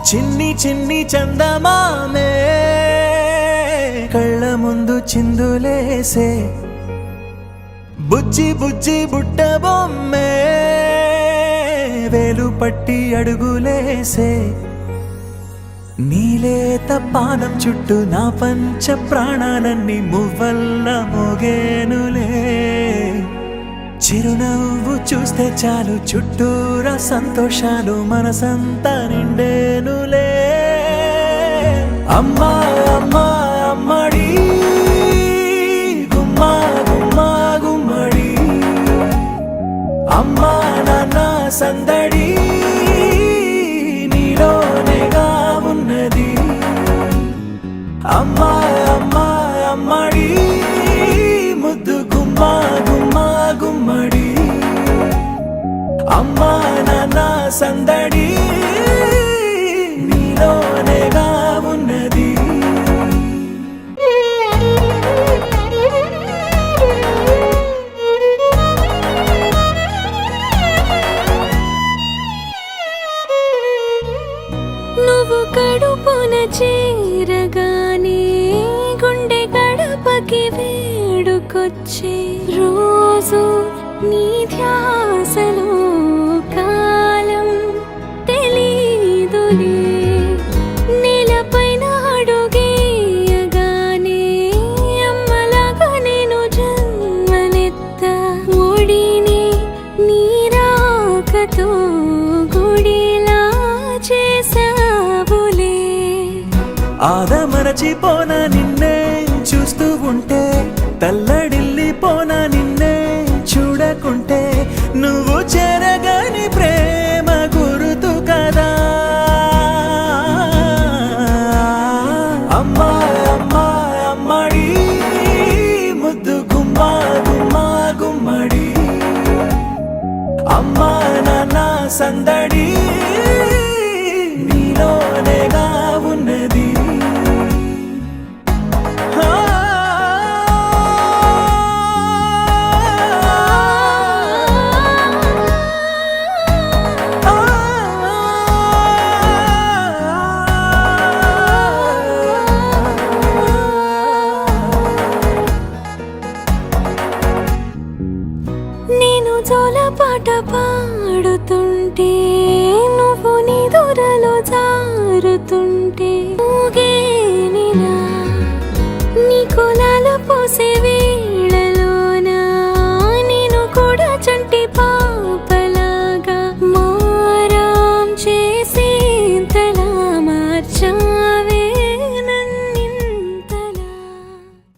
చిన్ని చిన్ని చందమామే కళ్ళ ముందు చిందులేసే బుజ్జి బుజ్జి బుట్ట బొమ్మే వేలు పట్టి అడుగులేసే నీలేత పానం చుట్టూ నా పంచ ప్రాణాలన్నీ మువ్వల్ల మోగేనులే చిరునవ్వు చూస్తే చాలు చుట్టూరా సంతోషాలు మనసంతా నిండేనులే అమ్మా అమ్మా అమ్మడి గుమ్మా గుమ్మా గుమ్మడి అమ్మా నాన్న సందడి నీలోనేగా ఉన్నది అమ్మా అమ్మా అమ్మడి ముద్దు గుమ్మా గుమ్మా గుమ్మడి అమ్మా నాన్న సందడి నీలోనేగా ఉన్నది నువ్వు కడుపున చేరగానే గుండె గడపకి వేడుకొచ్చే రోజు నీ ధ్యాసలో కాలం తెలీదులే నేలపైన అడుగేయగానే అమ్మలాగా నేను జన్మనెత్త ఒడిని నీ రాకతో గుడిలా చేసావులే ఆదమరచిపోనా నిన్నే చూస్తూ ఉంటే తల్లడిల్లిపోనా నిన్నే చూడకుంటే నువ్వు చెరగని ప్రేమ గురుతు కదా అమ్మా అమ్మా అమ్మడి ముద్దు గుమ్మా గుమ్మా గుమ్మడి అమ్మా నాన్న సందడి నీలోనేగా ఉన్నది నేను జోలపాట పాడుతుంటే నువ్వు నీ దూరలో జారుతుంటే ఊగే